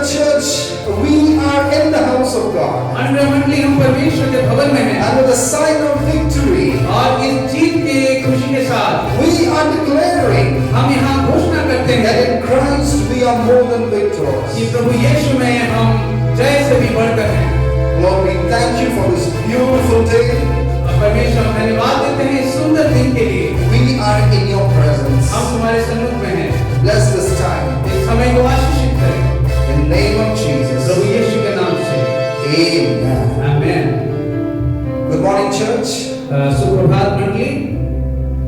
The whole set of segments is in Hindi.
church, we are in the house of God. अनुग्रह मंडली हम परमेश्वर के भवन में हैं And with a sign of victory, और इस जीत के खुशी के साथ we are declaring हम यहाँ घोषणा करते that हैं in Christ we are more than victors. कि प्रभु यीशु में हम जय से भी बढ़कर हैं। Lord, we thank you for this beautiful day. और परमेश्वर हम धन्यवाद देते हैं इस सुंदर दिन के लिए। We are in your presence. हम तुम्हारे सन्मुख में हैं। Bless this time. इस समय को आशीषित करें In the name of Jesus. प्रभु यीशु के नाम से। Amen. आमेन। Good morning, church. सुप्रभात मंडली।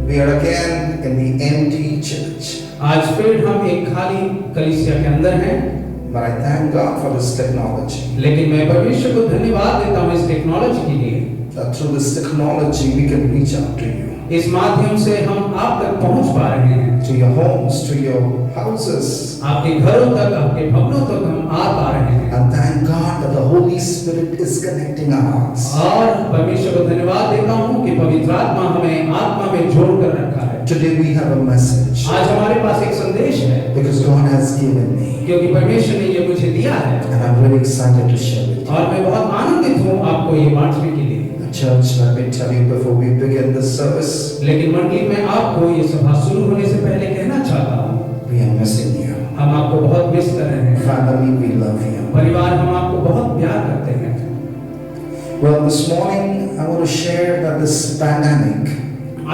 We are again in the empty church. आज फिर हम एक खाली कलीसिया के अंदर हैं। But I thank God for this technology. लेकिन मैं परमेश्वर को धन्यवाद देता हूँ इस टेक्नोलॉजी के लिए। That through this technology we can reach out to you. इस माध्यम से हम आप तक पहुंच पा रहे हैं। To your homes, to your houses. आपके घरों तक, आपके भवनों तक हम आ पा रहे हैं। And thank God that the Holy Spirit is connecting our hearts. और परमेश्वर को धन्यवाद देता हूँ कि पवित्र आत्मा हमें आत्मा में जोड़ कर रखा है। Today we have a message. आज हमारे पास एक संदेश है Because God has given me. क्योंकि परमेश्वर ने ये मुझे दिया है And I'm very excited to share with you. और मैं बहुत आनंदित हूँ आपको ये बांटने के लिए। Church, let me tell you before we begin this service, लेकिन मंडली में आपको ये सभा शुरू होने से पहले कहना चाहता हूँ we are missing you. हम आपको बहुत मिस कर रहे हैं। Family, we love you. परिवार हम आपको बहुत प्यार करते हैं। Well, this morning I want to share that this pandemic,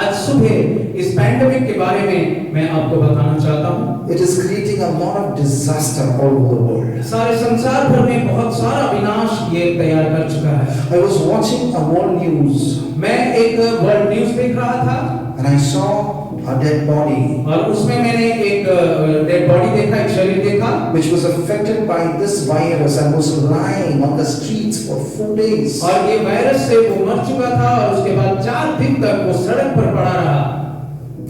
आज सुबह इस पैंडेमिक के बारे में मैं आपको बताना चाहता हूँ। it is creating a lot of disaster all over the world. सारे संसार भर में बहुत सारा विनाश ये तैयार कर चुका है। I was watching a world news मैं एक वर्ल्ड न्यूज़ देख रहा था and I saw a dead body और उसमें मैंने एक डेड बॉडी देखा, एक शरीर देखा which was affected by this virus and was lying on the streets for 4 days. और ये वायरस से वो मर चुका था और उसके बाद 4 दिन तक वो सड़क पर पड़ा रहा।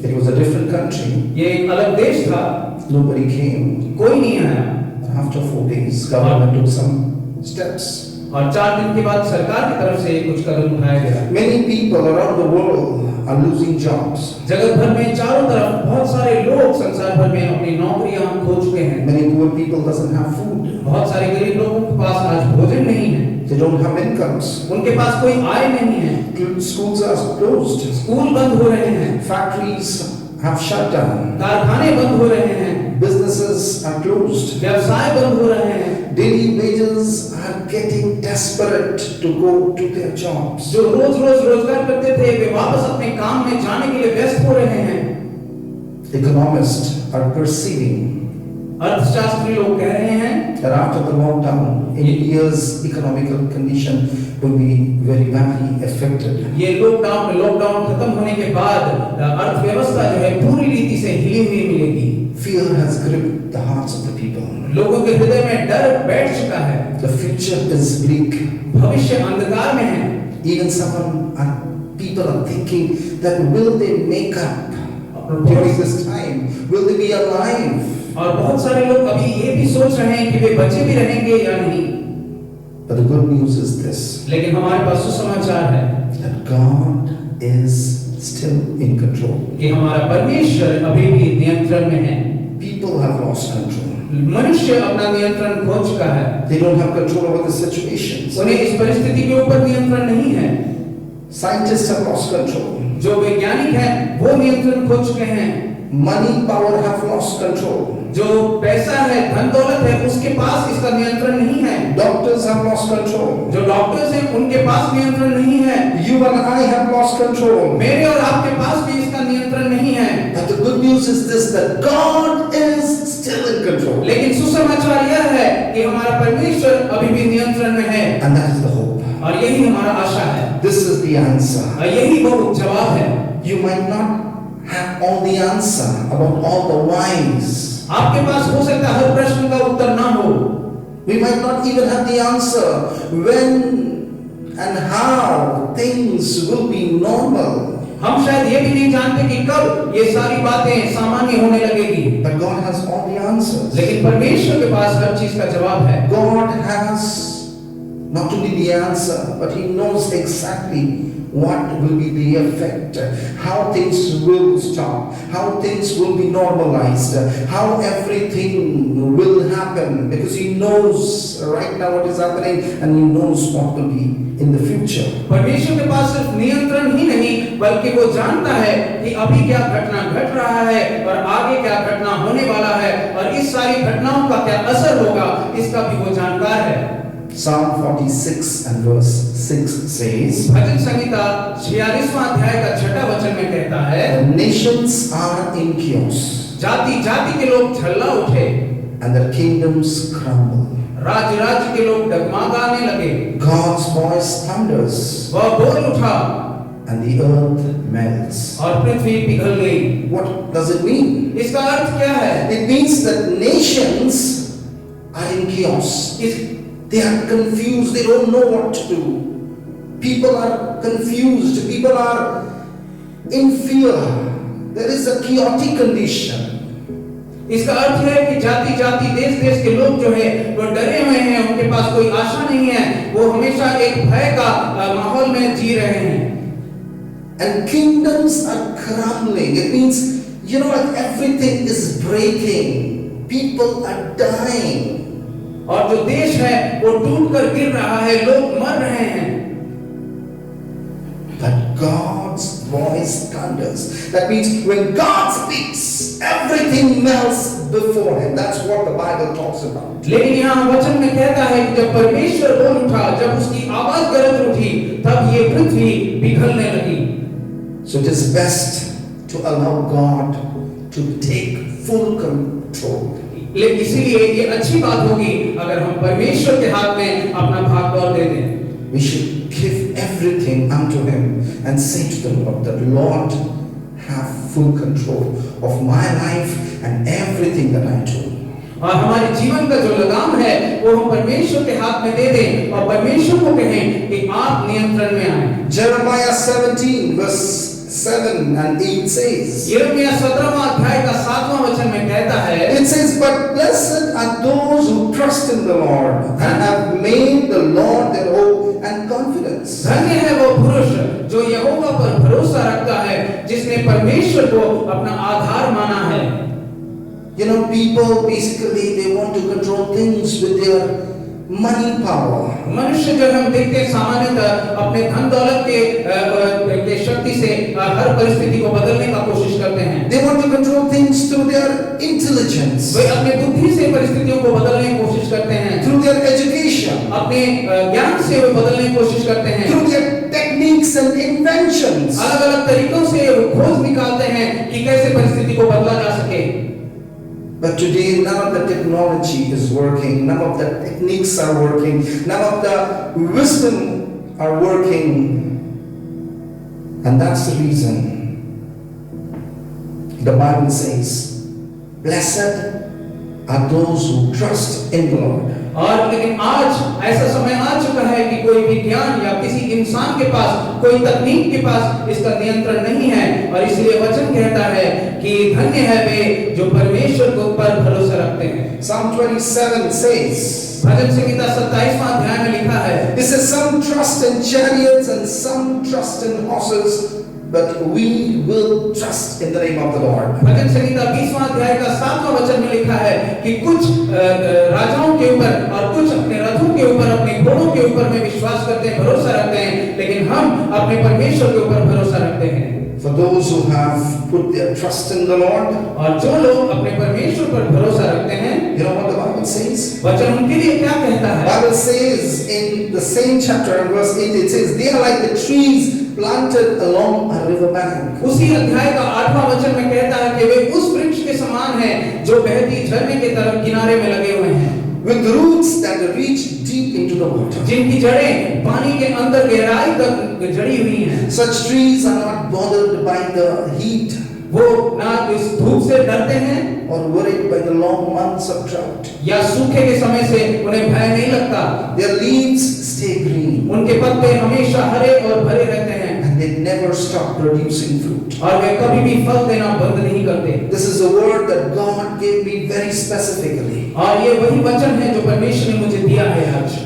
It was a different country. ये एक अलग देश था, Nobody came. कोई नहीं आया After 4 days, government took some steps. और 4 दिन के बाद सरकार की तरफ से कुछ कदम उठाया गया। Many people around the world are losing jobs. जगत भर में चारों तरफ बहुत सारे लोग संसार भर में अपनी नौकरियां खो चुके हैं। Many poor people doesn't have food. बहुत सारे गरीब लोगों के पास आज भोजन नहीं है, They don't have incomes. उनके पास कोई आय नहीं है, Schools are closed. स्कूल बंद हो रहे हैं, Factories have shut down. कारखाने बंद हो रहे हैं, Businesses are closed. व्यवसाय बंद हो रहे हैं। Daily wages are getting desperate to go to their jobs. जो रोज-रोज रोजगार करते थे वे वापस अपने काम में जाने के लिए व्यस्त हो रहे हैं। Economists are perceiving अर्थशास्त्री लोग कह रहे हैं that after the lockdown, India's economical condition will be very badly affected. ये लॉकडाउन खत्म होने के बाद अर्थव्यवस्था जो है पूरी रीति से हिली हुई मिलेगी। Fear has gripped the hearts of the people. लोगों के हृदय में डर बैठ चुका है। The future is bleak. भविष्य अंधकार में है। Even people are thinking that will they make up during this time? Will they be alive? और बहुत सारे लोग अभी ये भी सोच रहे हैं कि वे बचे भी रहेंगे या नहीं। But the good news is this, लेकिन हमारे पास सुसमाचार है that God is still in control. कि हमारा परमेश्वर अभी भी नियंत्रण में है। People have lost control. मनुष्य अपना नियंत्रण खो चुका है। They don't have control over the situations. उन्हें इस परिस्थिति के ऊपर नियंत्रण नहीं है। Scientists have lost control. जो वैज्ञानिक हैं वो नियंत्रण खो चुके हैं। Money, power have lost control. जो पैसा है, धन दौलत है, उसके पास इसका नियंत्रण नहीं है। Doctors have lost control. जो डॉक्टर्स हैं उनके पास नियंत्रण नहीं है। You and I have lost control. मेरे और आपके पास भी इसका नियंत्रण नहीं है। But the good news is this, that God is still in control. लेकिन सुसमाचार यह है कि हमारा परमेश्वर अभी भी नियंत्रण में है। And that is the hope. और यही हमारा आशा है। This is the answer. और यही वो जवाब है। You might not have all the answer about all the whys. आपके पास हो सकता है हर प्रश्न का उत्तर ना हो। We might not even have the answer when and how things will be normal. हम शायद ये भी नहीं जानते कि कब ये सारी बातें सामान्य होने लगेगी। But God has all the answers. लेकिन परमेश्वर के पास हर चीज का जवाब है। God has not only the answer, but He knows exactly what will be the effect, how things will stop, how things will be normalized, how everything will have happen because He knows right now what is happening and He knows what will be in the future. परमेश्वर के पास सिर्फ नियंत्रण ही नहीं बल्कि वो जानता है कि अभी क्या घटना घट रहा है और आगे क्या घटना होने वाला है और इस सारी घटनाओं का क्या असर होगा इसका भी वो जानकार है। Psalm 46 and verse 6 says, भजन संहिता 46वां अध्याय का 6वां वचन में कहता है, the nations are in chaos जाति जाति के लोग झल्ला उठे and their kingdoms crumble. राज्य राज्य के लोग डगमगाने लगे, God's voice thunders वह बोल उठा and the earth melts. और पृथ्वी पिघल गई। What does it mean? इसका अर्थ क्या है? It means that nations are in chaos. They are confused. They don't know what to do. People are confused. People are in fear. There is a chaotic condition. इसका अर्थ है कि जाति जाति देश देश के लोग जो है वो डरे हुए हैं, उनके पास कोई आशा नहीं है, वो हमेशा एक भय का माहौल में जी रहे हैं। And kingdoms are crumbling. It means, like everything is breaking. People are dying. और जो देश है वो टूट कर गिर रहा है, लोग मर रहे हैं। But God's voice thunders. That means when God speaks, everything melts before Him. That's what the Bible talks about. लेकिन यहाँ वचन में कहता है कि जब परमेश्वर बोल उठा, जब उसकी आवाज गरज उठी, तब ये पृथ्वी पिघलने लगी। So it is best to allow God to take full control. लेकिन इसीलिए ये अच्छी बात होगी अगर हम परमेश्वर के हाथ में अपना भाग दौड़ दे दें। We should give everything unto Him and say to the Lord that, Lord, have full control of my life and everything that I do. और हमारे जीवन का जो लगाम है वो हम परमेश्वर के हाथ में दे दें और परमेश्वर को कहें कि आप नियंत्रण में आए। Jeremiah 17 verse 7 and 8 says, यिर्मयाह 17वां अध्याय का 7वां वचन में कहता है, it says, but blessed are those who trust in the Lord and have made the Lord their hope and confidence. धन्य है वो पुरुष जो यहोवा पर भरोसा रखता है, जिसने परमेश्वर को अपना आधार माना है। People basically they want to control things with their money power. मनुष्य जो हम देखते हैं सामान्यतः अपने धन दौलत के शक्ति से हर परिस्थिति को बदलने का कोशिश करते हैं। They want to control things through their intelligence. वे अपने बुद्धि से परिस्थितियों को बदलने की कोशिश करते हैं। Through their education. अपने ज्ञान से वे बदलने की कोशिश करते हैं। Through their techniques and inventions. अलग-अलग तरीकों से वो खोज निकालते हैं कि कैसे परिस्थिति को बदला जा सके। But today none of the technology is working, none of the techniques are working, none of the wisdom are working. And that's the reason the Bible says, blessed are those who trust in the Lord. और लेकिन आज ऐसा समय आ चुका है कि कोई विज्ञान या किसी इंसान के पास, कोई तकनीक के पास इसका नियंत्रण नहीं है और इसलिए वचन कहता है कि धन्य है वे जो परमेश्वर के ऊपर भरोसा रखते हैं। Psalm 27 says, भजन संहिता 27वां अध्याय में लिखा है, it says, some trust in chariots and some trust in horses, but we will trust in the name of the Lord. भजन संहिता 20वां अध्याय का 7वां वचन में लिखा है कि कुछ राजाओं के ऊपर और कुछ अपने रथों के ऊपर, अपने घोड़ों के ऊपर में विश्वास करते हैं, भरोसा रखते हैं, लेकिन हम अपने परमेश्वर के ऊपर भरोसा रखते हैं। For those who have put their trust in the Lord, और जो लोग अपने परमेश्वर पर भरोसा रखते हैं, you know what the Bible says? वचन उनके लिए क्या कहता है? Bible says in the same chapter and verse 8, it says, they are like the trees planted along a river bank. उसी अध्याय का 8वां वचन में कहता है कि वे उस वृक्ष के समान हैं जो बहती झरने के तरफ किनारे में लगे हुए हैं, with roots that reach deep into the water. जिनकी जड़ें पानी के अंदर गहराई तक जड़ी हुई हैं। Such trees are not bothered by the heat, वो ना इस धूप से डरते हैं or worried by the long months of drought. या सूखे के समय से उन्हें भय नहीं लगता। Their leaves stay green, उनके पत्ते हमेशा हरे और भरे रहते हैं and they never stop producing fruit. और वे कभी भी फल देना बंद नहीं करते। This is a word that God gave me very specifically. और ये वही वचन है जो परमेश्वर ने मुझे दिया है आज।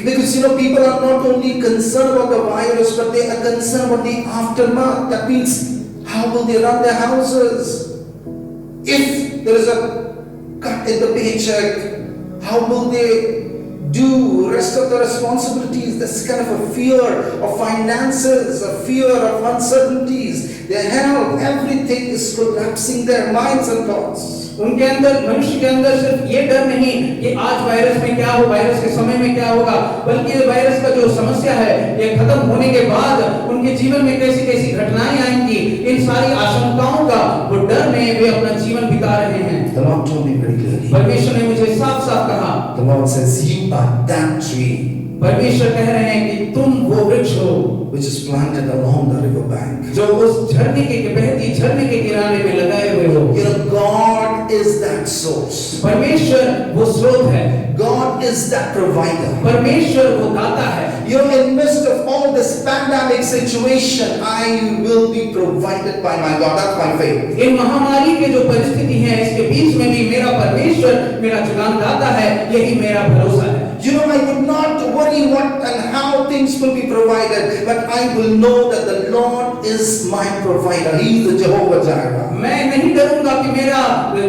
Because people are not only concerned about the virus, but they are concerned about the aftermath. That means, how will they run their houses? If there is a cut in the paycheck, How will they do rest of the responsibilities? This kind of a fear of finances, a fear of uncertainties, their health, everything is collapsing their minds and thoughts. उनके अंदर, मनुष्य के अंदर सिर्फ ये डर नहीं कि आज वायरस में क्या हो, वायरस के समय में क्या होगा, बल्कि ये वायरस का जो समस्या है ये खत्म होने के बाद उनके जीवन में कैसी कैसी घटनाएं आएंगी, इन सारी आशंकाओं का वो डर में वे अपना जीवन बिता रहे हैं। The Lord told me very clearly. परमेश्वर ने मुझे साफ साफ कहा, The Lord says, you are that tree परमेश्वर कह रहे हैं कि तुम वो वृक्ष हो which is planted along the river bank. जो उस झरने के बहती झरने के किनारे में लगाए हुए हो। You know, God is that source. परमेश्वर वो स्रोत है, God is that provider. परमेश्वर वो दाता है। You know, in midst of all this pandemic situation, I will be provided by my God. That's my faith. इन महामारी के जो परिस्थिति है इसके बीच में भी मेरा परमेश्वर मेरा जुगानदाता है, यही मेरा भरोसा है। You know, I would not worry what and how things will be provided, but I will know that the Lord is my provider. He is the Jehovah Jireh. मैं नहीं डरूंगा कि मेरा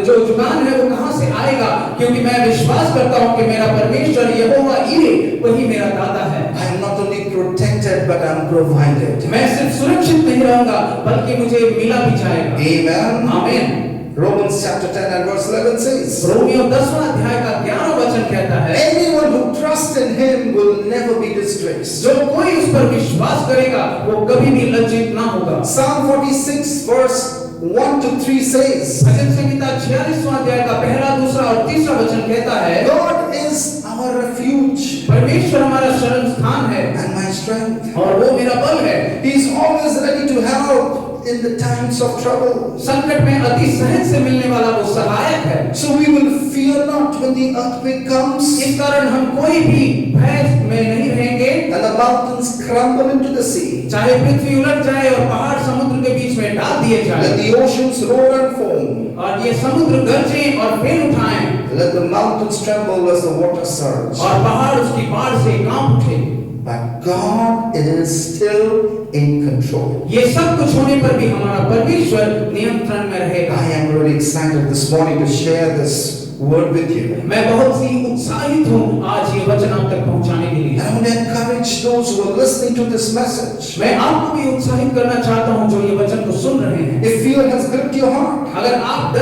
जो जुगान है वो कहां से आएगा, क्योंकि मैं विश्वास करता हूं कि मेरा परमेश्वर यहोवा ईरे वही मेरा दाता है। I am not only protected, but I am provided. मैं सिर्फ सुरक्षित नहीं रहूंगा बल्कि मुझे मिला भी जाएगा। Amen. आमीन। Romans chapter 10 and verse 11 says, Romeo 10वां अध्याय का 11वां वचन कहता है, anyone who trusts in him will never be disgraced. जो कोई उस पर विश्वास करेगा वो कभी भी लज्जित ना होगा। Psalm 46 verse 1 to 3 says, भजन संहिता 46वां अध्याय का पहला, दूसरा और तीसरा वचन कहता है, God is our refuge परमेश्वर हमारा शरण स्थान है and my strength. और वो मेरा बल है। He is always ready to help in the times of trouble. संकट में अति सहज से मिलने वाला वो सहायक है। So we will fear not when the earthquake comes इस कारण हम कोई भी भय में नहीं रहेंगे, and the mountains crumble into the sea. चाहे पृथ्वी उलट जाए और पहाड़ समुद्र के बीच में डाल दिए Let जाए the oceans roar and foam. और ये समुद्र गरजें और फेन उठाएं Let the mountains tremble as the water surge. और पहाड़ उसकी बाढ़ से कांप उठे। But God is still in control. ये सब कुछ होने पर भी हमारा परमेश्वर नियंत्रण में रहेगा। I am really excited this morning to share this word with you. मैं बहुत ही उत्साहित हूँ आज ये वचन आप तक पहुँचाने के लिए। And I want to encourage those who are listening to this message. मैं आपको भी उत्साहित करना चाहता हूँ जो ये वचन को सुन रहे हैं। If fear has gripped your heart अगर आप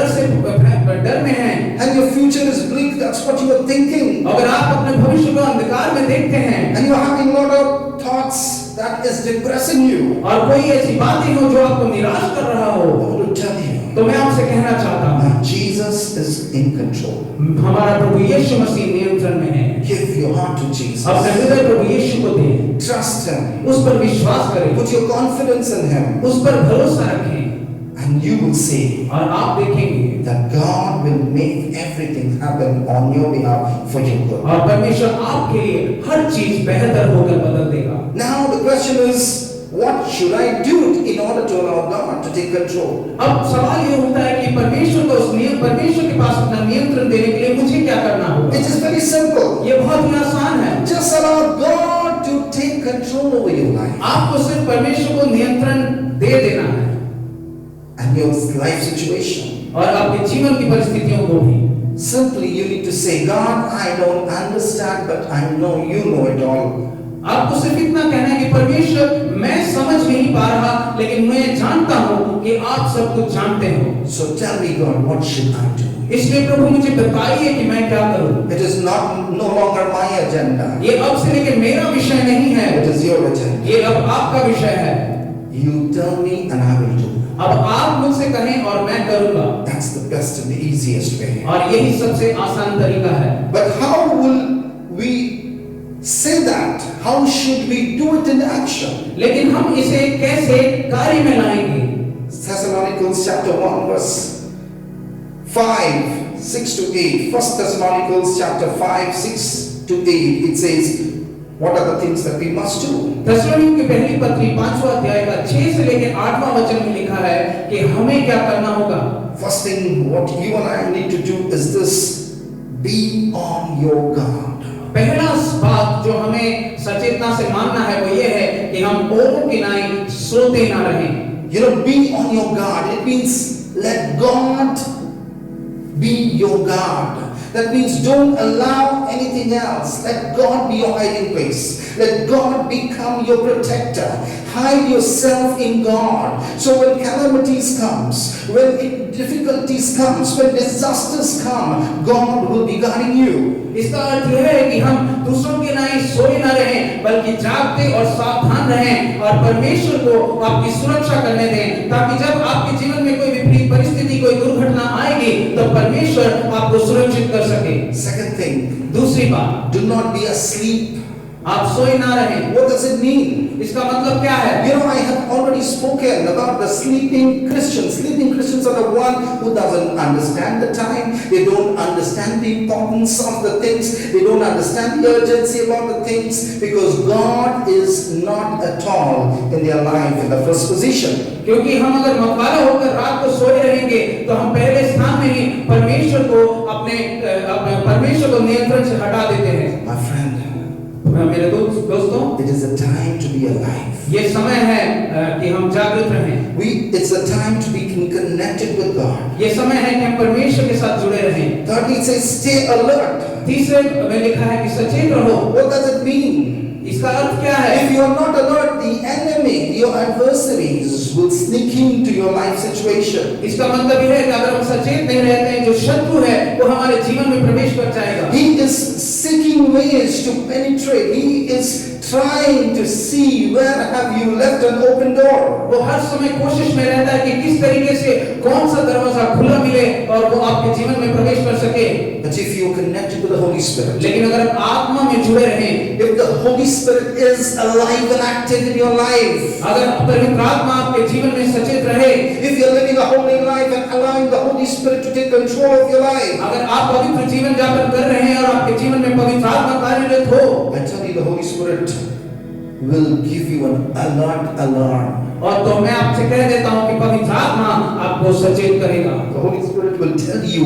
डर में हैं and your future is bleak, that's what you are thinking, अगर आप अपने भविष्य को अंधकार में देखते हैं and you are having a lot of thoughts that is depressing you, और कोई ऐसी बातें हो जो आपको निराश कर रहा हो, I want to tell you, तो मैं आपसे कहना चाहता हूँ Jesus is in control. हमारा प्रभु यीशु मसीह नियंत्रण में है। Give your heart to Jesus. अपने हृदय प्रभु यीशु को दें, Trust Him. उस पर विश्वास करें, Put your confidence in Him, उस पर भरोसा रखें and you will see और आप देखेंगे that God will make everything happen on your behalf for your good. और परमेश्वर आपके लिए हर चीज बेहतर होकर बदल देगा। Now the question is, what should I do in order to allow God to take control? अब सवाल ये होता है कि परमेश्वर के पास अपना नियंत्रण देने के लिए मुझे क्या करना होगा? It is very simple. ये बहुत ही आसान है। Just allow God to take control over your life आपको सिर्फ परमेश्वर को नियंत्रण दे देना है and your life situation. और आपके जीवन की परिस्थितियों को भी। Simply you need to say, God, I don't understand, but I know you know it all. आपको सिर्फ इतना कहना है कि परमेश्वर मैं समझ नहीं पा रहा लेकिन मैं जानता हूँ कि आप सब कुछ जानते हो। So tell me, God, what should I do? इसलिए प्रभु मुझे बताइए कि मैं क्या करूँ। It is no longer my agenda. ये अब से लेकर मेरा विषय नहीं है, It is your agenda. ये अब आपका विषय है। You tell me and I will do. अब आप मुझसे कहें और मैं करूँगा। That's the best and the easiest way. और यही सबसे आसान तरीका है। But how will we say that? How should we do it in action? लेकिन हम इसे कैसे कार्य में लाएंगे? Thessalonians chapter 1 verse 5, 6 to 8. 1 Thessalonians chapter 5, 6 to 8. It says, what are the things that we must do? थेसलोनिक की पहली पत्री 5वां अध्याय का 6 से लेकर 8वां वचन में लिखा है कि हमें क्या करना होगा। First thing what you and I need to do is this: be on your guard. पहला बात जो हमें सचेतना से मानना है वो ये है कि हम औरों की नाई सोते ना रहें। You know, be on your guard. It means let God be your guard. That means don't allow anything else. Let God be your hiding place. Let God become your protector. Hide yourself in God. So when calamities comes, when difficulties comes, when disasters come, God will be guarding you. इसका अर्थ यह है कि हम दूसरों के ना ही सोए ना रहें, बल्कि जागते और सावधान रहें और परमेश्वर को आपकी सुरक्षा करने दें, ताकि जब आपके जीवन में कोई विपरीत परिस्थिति, कोई दुर्घटना आएगी, तो परमेश्वर आपको सुरक्षित कर सके। Second thing, दूसरी बात, do not be asleep. आप सोए ना रहें। What does it mean? इसका मतलब क्या है? You know, I have already spoken about the sleeping Christians. Sleeping Christians are the one who doesn't understand the time. They don't understand the importance of the things. They don't understand the urgency about the things, because God is not at all in their life in the first position. क्योंकि हम अगर मतवाला होकर रात को सोए रहेंगे, तो हम पहले स्थान में ही परमेश्वर को परमेश्वर को नियंत्रण से हटा देते हैं। My friend, मेरे दोस्तों, it is a time to be alive. ये समय है कि हम जागृत रहें। It's a time to be connected with God. ये समय है कि हम परमेश्वर के साथ जुड़े रहें। Thirdly, it says stay alert. तीसरे में लिखा है कि सचेत रहो। What does it mean? इसका अर्थ क्या है? If you are not alert, the enemy, your adversaries, will sneak into your life situation. इसका मतलब यह है कि अगर हम सचेत नहीं रहते हैं, जो शत्रु है वो हमारे जीवन में प्रवेश कर जाएगा। He is seeking ways to penetrate. He is trying to see where have you left an open door. वो हर समय कोशिश में रहता है कि किस तरीके से कौन सा दरवाजा खुला मिले और वो आपके जीवन में प्रवेश कर सके। But if you are connected to the Holy Spirit, लेकिन अगर आप आत्मा में जुड़े रहें, if the Holy Spirit is alive and active in your life, अगर पवित्र आत्मा आपके जीवन में सचेत रहे, if you are living a holy life and allowing the Holy Spirit to take control of your life, अगर आप पवित्र जीवन यापन कर रहे हैं और आपके जीवन में पवित्र आत्मा कार्यरत हो, I tell you, the Holy Spirit will give you an alert alarm. और तो मैं आपसे कह देता हूं कि पवित्र आत्मा आपको सचेत करेगा। The Holy Spirit will tell you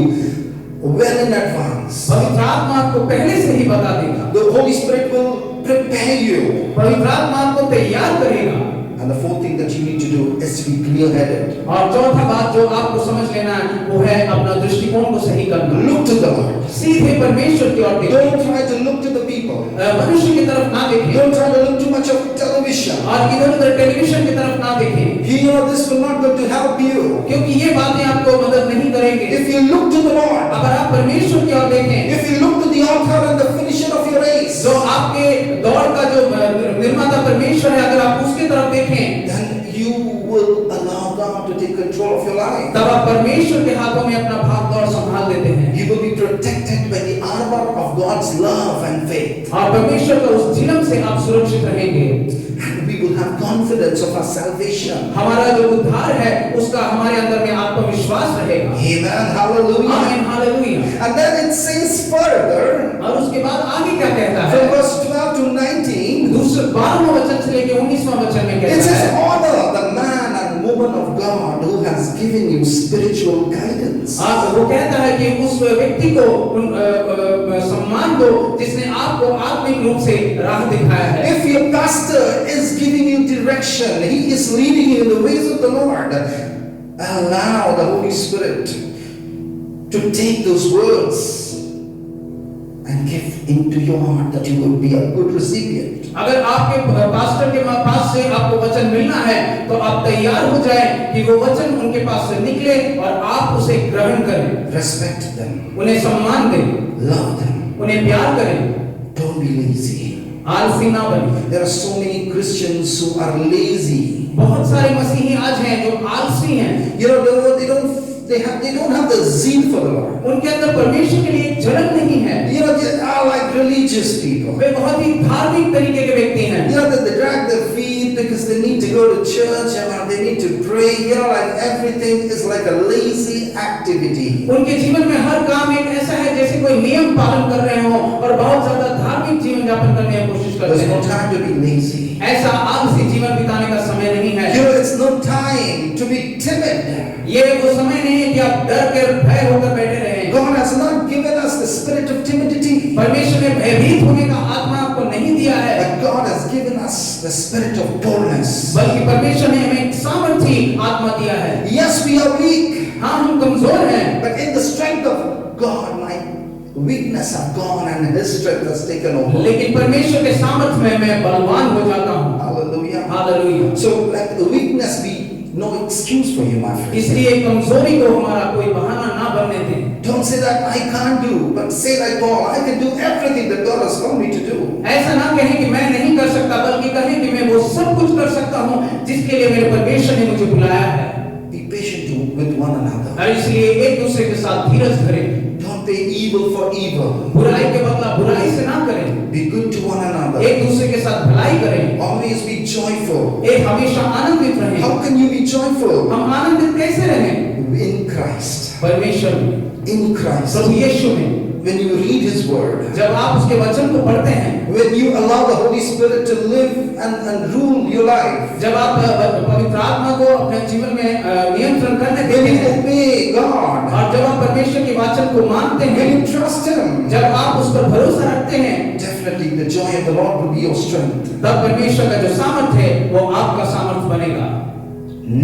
well in advance. पवित्र आत्मा आपको पहले से ही बता देगा। The Holy Spirit will prepare you. पवित्र आत्मा आपको तैयार करेगा। And the fourth thing that you need to do is to be clear-headed. और चौथा बात जो आपको समझ लेना है वो है अपना दृष्टिकोण को सही करना। Look to the Lord. सीधे परमेश्वर की ओर देखिए। Don't try to look to the people. मनुष्य की तरफ ना देखें। Don't try to look too much of television. और इधर-उधर टेलीविजन की तरफ ना देखें। He or this will not going to help you. क्योंकि ये बातें आपको मदद नहीं करेंगे। If you look to the Lord, अगर आप परमेश्वर की ओर देखें, if you look to the author and the finisher of your race, जो आपके दौड़ का जो निर्माता परमेश्वर है, अगर आप उसकी तरफ देखें, then you will allow God to take control of your life. तब आप परमेश्वर के हाथों में अपना भाग दौड़ संभाल देते हैं। You will be protected by the armor of God's love and faith. और परमेश्वर का उस झिलम से आप सुरक्षित रहेंगे। And we will have confidence of our salvation. हमारा जो उद्धार है उसका हमारे अंदर में आत्मविश्वास रहेगा। Amen. Hallelujah. आमीन, hallelujah. And then it says further, और उसके बाद आगे क्या कहता from है? verse 12 to 19, दूसरे 12वां वचन से लेकर 19वां वचन में it कहता says, है, honor the man and woman of God who has given you spiritual guidance. वो कहता है कि उस व्यक्ति को सम्मान दो जिसने आपको आत्मिक रूप से राह दिखाया है। If your pastor is giving you direction, he is leading you in the ways of the Lord, allow the Holy Spirit to take those words and give into your heart that you will be a good recipient. अगर आपके पास्टर के पास से आपको वचन मिलना है तो आप तैयार हो जाएं कि वो वचन उनके पास से निकले और आप उसे ग्रहण करें। Respect them. उन्हें सम्मान दें, Love them. उन्हें प्यार करें, Don't be lazy. आलसी ना बने। There are so many Christians who are lazy. बहुत सारे मसीही आज हैं जो आलसी हैं। You know, they don't have the zeal for the Lord. उनके अंदर परमेश्वर के लिए एक जलन नहीं है। You know, they are like religious people. वे बहुत ही धार्मिक तरीके के व्यक्ति हैं। You know that they drag their feet because they need to go to church and they need to pray. You know, like everything is like a lazy activity. उनके जीवन में हर काम एक ऐसा है जैसे कोई नियम पालन कर रहे हो और बहुत ज्यादा धार्मिक जीवन यापन करने की कोशिश करते There's no हैं। time to be lazy. ऐसा आलसी जीवन बिताने का समय नहीं है। You know, it's no time to be timid. ये वो समय नहीं है कि आप डर के भय होकर बैठे रहें। God has not given us the spirit of timidity, परमेश्वर ने भयभीत होने का आत्मा आपको नहीं दिया है, but God has given us the spirit of boldness. बल्कि परमेश्वर ने हमें एक सामर्थी आत्मा दिया है। Yes, we are weak, हाँ, हम कमजोर हैं, but in the strength of God, weakness have gone and His strength has taken over. लेकिन परमेश्वर के सामर्थ में मैं बलवान हो जाता हूँ। Hallelujah. Hallelujah. So let the weakness be no excuse for you, my friend. इसलिए कमजोरी को हमारा कोई बहाना ना बनने दें। Don't say that I can't do, but say like Paul, I can do everything that God has called me to do. ऐसा ना कहें कि मैं नहीं कर सकता, बल्कि कहें कि मैं वो सब कुछ कर सकता हूँ जिसके लिए मेरे परमेश्वर ने मुझे बुलाया है। Be patient with one another. और इसलिए एक दूसरे के साथ धीरज धरें। Don't pay evil for evil. बुराई के बदला बुराई से ना करें। Be good to one another. एक दूसरे के साथ भलाई करें। Always be joyful. एक हमेशा आनंदित रहें। How can you be joyful? हम आनंदित कैसे रहें? In Christ. परमेश्वर में, In Christ. प्रभु यीशु में। When you read His Word, जब आप उसके वचन को पढ़ते हैं, when you allow the Holy Spirit to live and rule your life, जब आप पवित्र आत्मा को अपने जीवन में नियंत्रण करने when देते you हैं, obey God, और जब आप परमेश्वर के वचन को मानते हैं, when you trust Him, जब आप उस पर भरोसा रखते हैं, definitely the joy of the Lord will be your strength. तब परमेश्वर का जो सामर्थ है वो आपका सामर्थ बनेगा।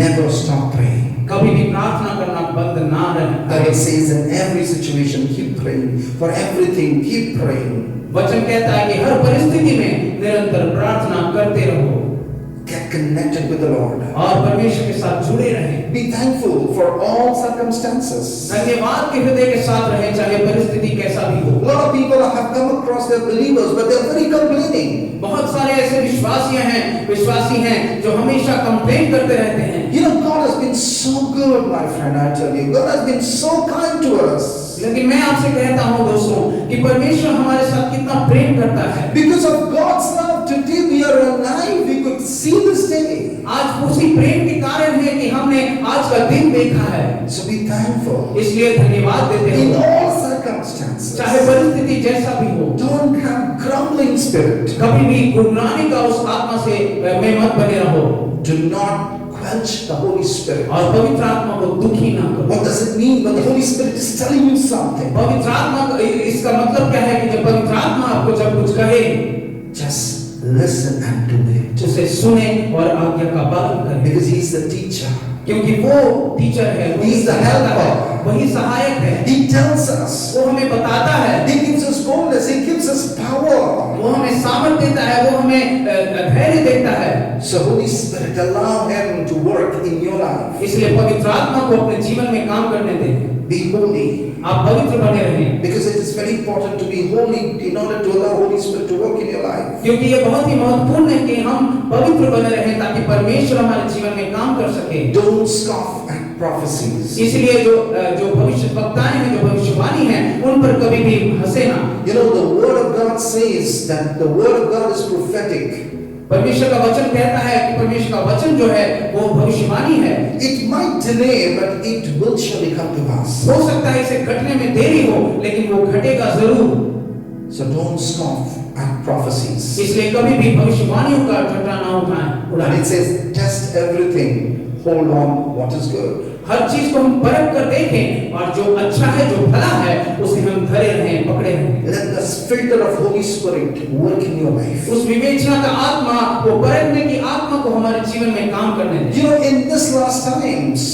Never stop praying. कभी भी प्रार्थना करना बंद ना Bible करें। says in every situation keep praying. For everything keep praying. वचन कहता है कि हर परिस्थिति में निरंतर प्रार्थना करते रहो Get connected with the Lord. और परमेश्वर के साथ जुड़े रहें। Be thankful for all circumstances. धन्यवाद के हृदय के साथ रहें, चाहे परिस्थिति कैसा भी हो। A lot of people have come across their believers, but they're very complaining. बहुत सारे ऐसे विश्वासी हैं जो हमेशा कंप्लेन करते रहते हैं। You know, God has been so good, my friend, I tell you. God has been so kind to us. लेकिन मैं आपसे कहता हूँ दोस्तों कि परमेश्वर हमारे साथ कितना प्रेम करता है। Because of God's love, today we are alive. We could see this day. आज उसी प्रेम के कारण है कि हमने आज का दिन देखा है। So be thankful. इसलिए धन्यवाद देते In हैं। all circumstances. चाहे परिस्थिति जैसा भी हो, Don't have grumbling spirit. कभी भी गुर्राने का उस आत्मा से में मत बने रहो Do not quench the Holy Spirit. और पवित्र आत्मा को दुखी ना करो। What does it mean when the Holy Spirit is telling you something? पवित्र आत्मा इसका मतलब क्या है कि जब पवित्र आत्मा आपको जब कुछ कहे, Just listen and do it. उसे सुने और आज्ञा का पालन करें। Because He is the teacher. क्योंकि वो टीचर है, He is the helper. वही सहायक है। He tells us. वो हमें बताता है, He gives us boldness. He gives us power. वो हमें सामर्थ देता है, वो हमें धैर्य देता है। So Holy Spirit, allow Him to work in your life. इसलिए पवित्र आत्मा को अपने जीवन में काम करने दें। Be holy. आप पवित्र बने रहें। Because it is very important to be holy in order to allow Holy Spirit to work in your life. क्योंकि ये बहुत ही महत्वपूर्ण है कि हम पवित्र बने रहें ताकि परमेश्वर हमारे जीवन में काम कर सके। Don't scoff at prophecies. इसलिए जो भविष्यवक्ताएं हैं, जो भविष्यवाणी है, उन पर कभी भी हंसे ना। You know, the Word of God says that the Word of God is prophetic. परमेश्वर का वचन कहता है कि परमेश्वर का वचन जो है वो भविष्यवाणी है। It might delay, but it will surely come to pass. हो सकता है इसे घटने में देरी हो, लेकिन वो घटेगा जरूर। So don't scoff at prophecies. इसलिए कभी भी भविष्यवाणियों का झटका ना And उड़ाएं। it says, test everything, hold on what is good. हर चीज को हम परख कर देखें और जो अच्छा है, जो भला है, उसे हम धरे रहें, पकड़े रहें। Let the filter of Holy Spirit work in your life. उस विवेचना का आत्मा, वो परखने की आत्मा को हमारे जीवन में काम करने दें। You know, in this last times,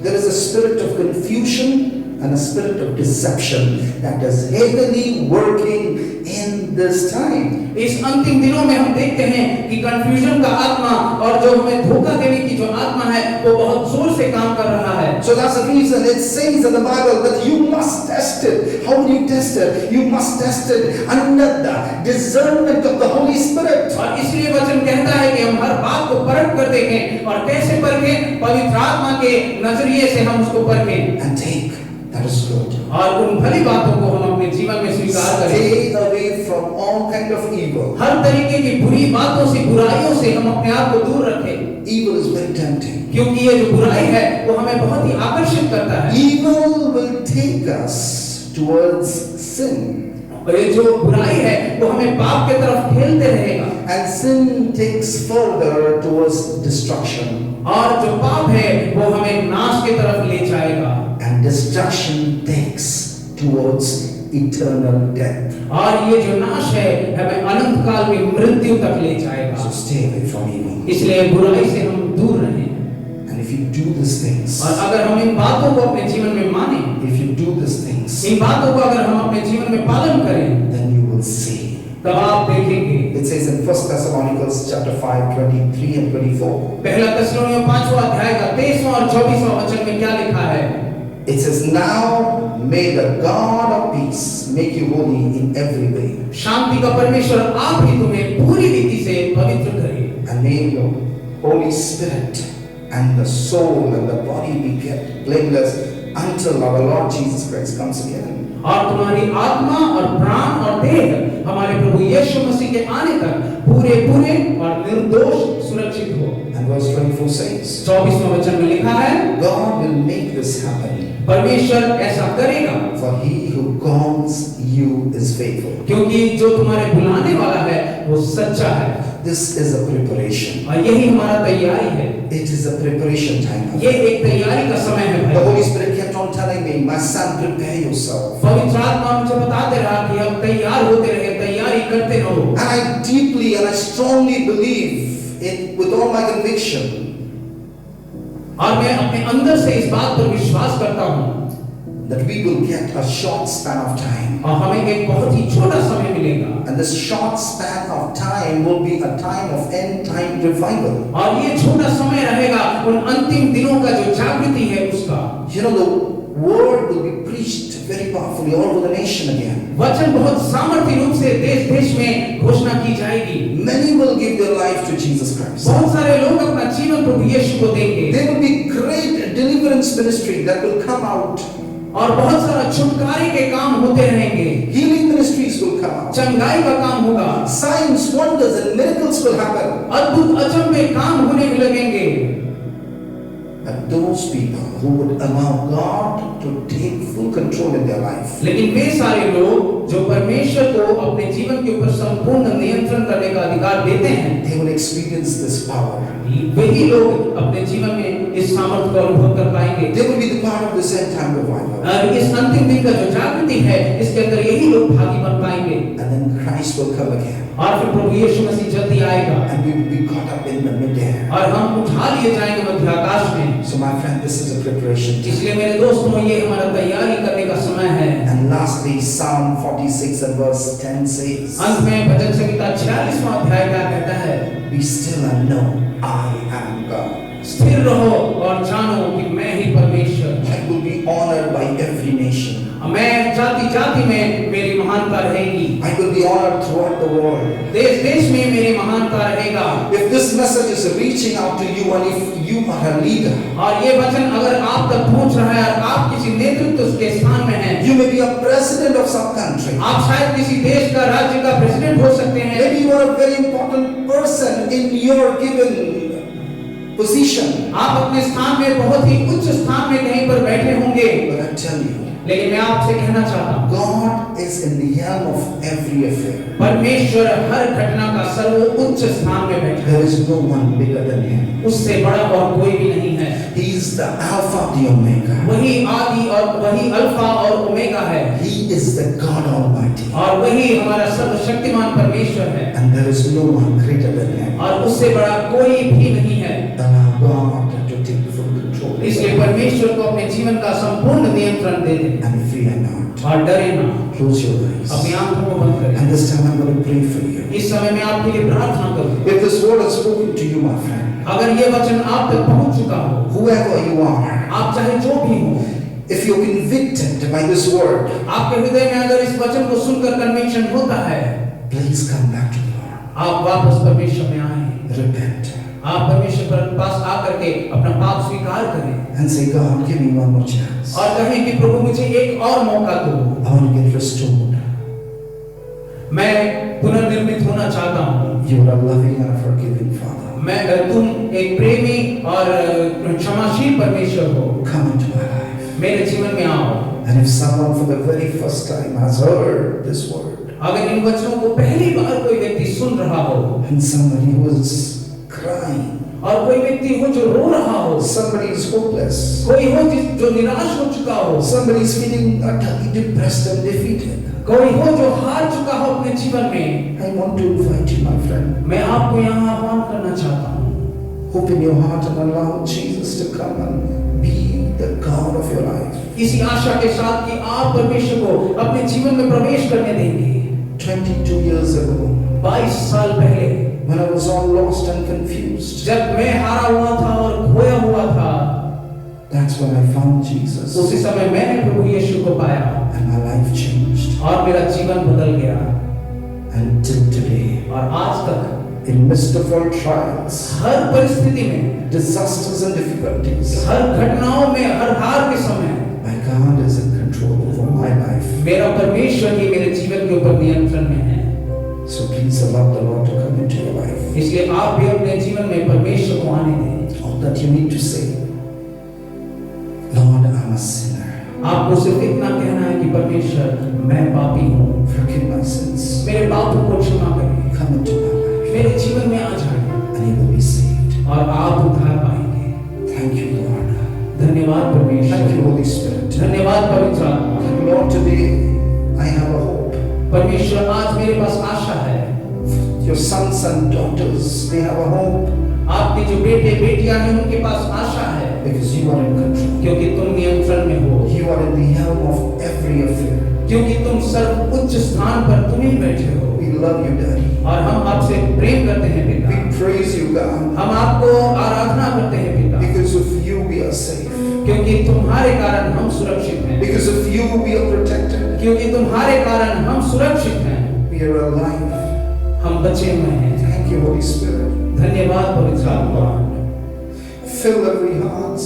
there is a spirit of confusion and a spirit of deception that is heavily working in this time. इस अंतिम दिनों में हम देखते हैं कि कंफ्यूजन का आत्मा और जो हमें धोखा देने की जो आत्मा है वो बहुत जोर से काम कर रहा है। So that's the reason it says in the Bible that you must test it. How do you test it? You must test it under the discernment of the Holy Spirit. और इसलिए वचन कहता है कि हम हर बात को परख कर देखें और कैसे परखें? पवित्र आत्मा के नजरिए से हम उसको परखें And take that is good. और उन भली बातों को हम अपने जीवन में स्वीकार करें। Stay away from all kind of evil. हर तरीके की बुरी बातों से, बुराइयों से हम अपने आप को दूर रखें, Evil is very tempting. क्योंकि ये जो बुराई है वो हमें बहुत ही आकर्षित करता है। Evil will take us towards sin. और ये जो बुराई है वो हमें पाप के तरफ ठेलते रहेगा And sin takes further towards destruction. और जो पाप है वो हमें नाश की तरफ ले जाएगा And destruction takes towards eternal death. और ये जो नाश है हमें अनंत काल की मृत्यु तक ले जाएगा। So stay away from evil. इसलिए बुराई से हम दूर रहें। And if you do these things, और अगर हम इन बातों को अपने जीवन में माने, if you do these things, इन बातों का अगर हम अपने जीवन में पालन करें, then you will see. तब आप देखेंगे। It says in 1 Thessalonians chapter 5, 23 and 24. पहला थिस्सलुनीकियों 5वां अध्याय का 23वां और 24वां वचन में क्या लिखा है? It says, now may the God of peace make you holy in every way. शांति का परमेश्वर आप ही तुम्हें पूरी रीति से पवित्र करे। And may your Holy Spirit and the soul and the body be kept blameless until our Lord Jesus Christ comes again. और तुम्हारी आत्मा और प्राण और देह हमारे प्रभु यीशु मसीह के आने तक पूरे पूरे और निर्दोष सुरक्षित हो। And verse 24 says, 24वां वचन में लिखा है, God will make this happen, परमेश्वर ऐसा करेगा, for he who calls you is faithful. क्योंकि जो तुम्हारे बुलाने वाला है वो सच्चा है। This is a preparation. और यही हमारा तैयारी है। It is a preparation time. ये एक तैयारी का समय है The भाई। Holy Spirit kept on telling me, my son, prepare yourself. पवित्र आत्मा मुझे बताते रहा कि अब तैयार होते रहे, तैयारी करते रहो। And I deeply and I strongly believe it with all my conviction और मैं अपने अंदर से इस बात पर विश्वास करता हूँ that we will get a short span of time. और हमें एक बहुत ही छोटा समय मिलेगा। And this short span of time will be a time of end time revival. और ये छोटा समय रहेगा उन अंतिम दिनों का जो जागृति है उसका। You know, the word will be preached very powerfully all over the nation again. वचन बहुत सामर्थ्य रूप से देश देश में घोषणा की जाएगी। Many will give their life to Jesus Christ. बहुत सारे लोग अपना जीवन प्रभु यीशु को देंगे। There will be great deliverance ministry that will come out. और बहुत सारा छुटकारे के काम होते रहेंगे। Healing ministries will come out. चंगाई का काम होगा। Signs, wonders and miracles will happen. अद्भुत अचंभे काम होने लगेंगे। But those people who would allow God to take full control in their life, लेकिन वे सारे लोग जो परमेश्वर को अपने जीवन के ऊपर संपूर्ण नियंत्रण करने का अधिकार देते हैं, they will experience this power. वही लोग अपने जीवन में इस सामर्थ्य को अनुभव कर पाएंगे। They will be the part of this end time revival. और इस अंतिम दिन का जो जागृति है, इसके अंदर यही लोग भागी बन पाएंगे। And then Christ will come again. और फिर प्रभु यीशु मसीह जल्दी आएगा। And we will be caught up in the midair. और हम उठा लिए जाएंगे मध्य आकाश में। So my friend, this is a preparation time. इसलिए मेरे दोस्तों, ये हमारा तैयारी करने का समय है। And lastly, Psalm 46 and verse 10 says, अंत में भजन संहिता 46वां अध्याय क्या कहता है? be still and know I am God. स्थिर रहो और जानो कि मैं ही परमेश्वर। I will be honored by every nation. मैं जाति जाति में मेरी महानता रहेगी। I will be honored throughout the world. देश देश में मेरी महानता रहेगा। If this message is reaching out to you and if you are a leader, और ये वचन अगर आप तक पहुंच रहा है और आप किसी नेतृत्व के स्थान में हैं, you may be a president of some country. आप शायद किसी देश का राज्य का प्रेसिडेंट हो सकते हैं। Maybe you are a very important person in your given position. आप अपने स्थान में बहुत ही उच्च स्थान में कहीं पर बैठे होंगे। But I tell you, लेकिन मैं आपसे कहना चाहता हूँ, God is in the helm of every affair. परमेश्वर हर घटना का सर्वोच्च स्थान में बैठा है। There is no one bigger than Him. उससे बड़ा और कोई भी नहीं है। He is the Alpha, the Omega. वही आदि और वही अल्फा और ओमेगा है। He is the God Almighty. और वही हमारा सर्वशक्तिमान परमेश्वर है। And there is no one greater than Him. और उससे बड़ा कोई भी नहीं है। Allow God to take full control. इसलिए परमेश्वर को अपने जीवन का संपूर्ण नियंत्रण दे दे And fear not. और डरे ना। Close your eyes. अपनी आंखों को बंद करें। And this time I'm going to pray for you. इस समय मैं आपके लिए प्रार्थना करूँ। If this word has spoken to you, my friend, अगर ये वचन आप तक पहुंच चुका हो, whoever you are, आप चाहे जो भी हो, if you're convicted by this word, आपके हृदय में अगर इस वचन को सुनकर कन्विक्शन होता है, please come back to the Lord. आप वापस परमेश्वर में आए। Repent. आप परमेश्वर के पास आकर के अपना पाप स्वीकार करें And say, God, give me one more chance. और कहें कि प्रभु मुझे एक और मौका दो। I want to get restored. मैं पुनर्निर्मित होना चाहता हूँ। You are a loving and a forgiving Father. तुम एक प्रेमी और क्षमाशील परमेश्वर हो। Come into my life. मेरे जीवन में आओ। And if someone for the very first time has heard this word, अगर इन वचनों को पहली बार कोई व्यक्ति सुन रहा हो, and somebody who is crying, और कोई व्यक्ति हो जो रो रहा हो, somebody is hopeless, कोई हो जो निराश हो चुका हो, somebody is feeling utterly depressed and defeated, कोई हो जो हार चुका हो अपने जीवन में, I want to invite you, my friend. मैं आपको यहाँ आह्वान करना चाहता हूँ। Open your heart and allow Jesus to come and be the God of your life. इसी आशा के साथ कि आप परमेश्वर को अपने जीवन में प्रवेश करने देंगे। 22 years ago, 22 साल पहले when I was all lost and confused, जब मैं हारा हुआ था और खोया हुआ था, that's when I found Jesus उसी समय मैंने प्रभु यीशु को पाया and my life changed. और मेरा जीवन बदल गया। And till today, और आज तक in midst of all trials, हर परिस्थिति में, disasters and difficulties, हर घटनाओं में, हर हार के समय my God is in control over my life. मेरा परमेश्वर ही मेरे जीवन के ऊपर नियंत्रण में है। So please allow the Lord to come into your life. इसलिए आप भी अपने जीवन में परमेश्वर को आने दें। All that you need to say, Lord, I'm a sinner. आपको सिर्फ इतना कहना है कि परमेश्वर मैं पापी हूँ, Forgive my sins. मेरे पापों को क्षमा करें, Come into my life मेरे जीवन में आ जाएं and you will be saved. और आप उद्धार पाएंगे। Thank you, Lord. धन्यवाद Thank परमेश्वर, you, Holy Spirit. धन्यवाद पवित्र आत्मा। And Lord, today I have a hope. परमेश्वर आज मेरे पास आशा है। Your sons and daughters, they have a hope आपके जो बेटे बेटियां हैं उनके पास आशा है, because you are in control. क्योंकि तुम नियंत्रण में हो, You are in the helm of every affair. क्योंकि तुम सर्वोच्च स्थान पर तुम ही बैठे हो। We love you, Daddy. और हम आपसे प्रेम करते हैं पिता, We praise you, God. हम आपको आराधना करते हैं पिता, Because of you we are safe. क्योंकि तुम्हारे कारण हम सुरक्षित हैं, Because of you we are protected. क्योंकि तुम्हारे कारण हम सुरक्षित हैं, We are alive. हम बचे हुए हैं। Thank you, Holy Spirit. धन्यवाद पवित्र आत्मा। Fill every heart.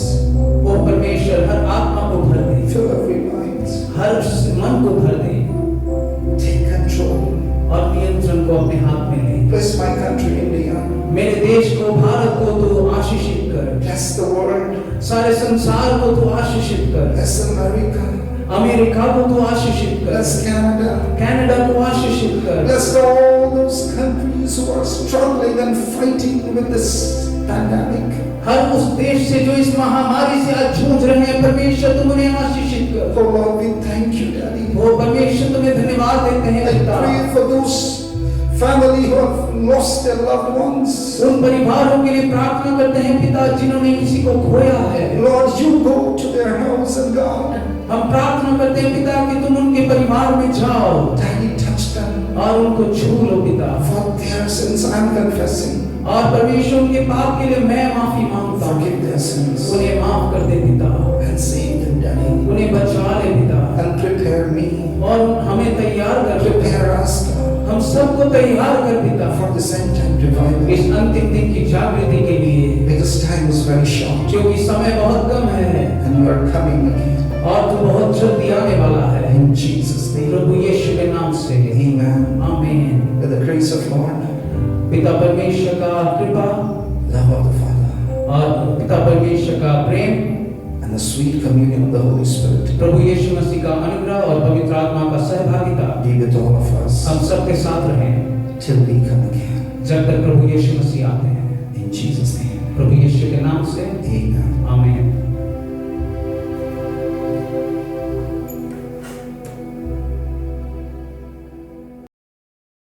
वो परमेश्वर हर आत्मा को भर दे, Fill every mind. हर मन को भर दे Take control. और नियंत्रण को अपने हाथ में ले। Bless my country, India. मेरे देश को, भारत को तू आशीषित कर, Bless the world. सारे संसार को तू आशीषित कर, Bless America. अमेरिका को तू आशीषित कर, Bless Canada. कनाडा को आशीषित कर, Bless all those countries who are struggling and fighting with this pandemic. हर उस देश से जो इस महामारी से आज जूझ रहे हैं, परमेश्वर तुम उन्हें आशीषित कर। Oh Lord, we thank you, Daddy. वो परमेश्वर तुम्हें धन्यवाद देते हैं I पिता। pray for those family who have lost their loved ones. उन परिवारों के लिए प्रार्थना करते हैं पिता जिन्होंने किसी को खोया है। Lord, you go to their house and God, हम प्रार्थना करते हैं पिता कि तुम उनके परिवार में जाओ Daddy, touch them. और उनको छू लो पिता। For their sins, I'm confessing. और परमेश्वर उनके पाप के लिए मैं माफी मांगता हूँ, Forgive their sins उन्हें माफ कर दे पिता, and save them, Daddy. उन्हें बचा ले पिता And prepare me. और हमें तैयार कर पिता। Prepare us, God, हम सबको तैयार कर पिता for this end time revival. इस अंतिम दिन की जागृति के लिए, Because time is very short क्योंकि समय बहुत कम है and you are coming again. और तू बहुत जल्दी आने वाला है। In Jesus' name. प्रभु यीशु के नाम से Amen. आमीन। With the grace of Lord, पिता परमेश्वर का कृपा love of the Father, और पिता परमेश्वर का प्रेम, and the sweet communion of the Holy Spirit प्रभु यीशु मसीह का अनुग्रह और पवित्र आत्मा का सहभागिता be with all of us हम सबके साथ रहे till we come again. जब तक प्रभु यीशु मसीह आते हैं। In Jesus' name. प्रभु यीशु के नाम से Amen. आमीन।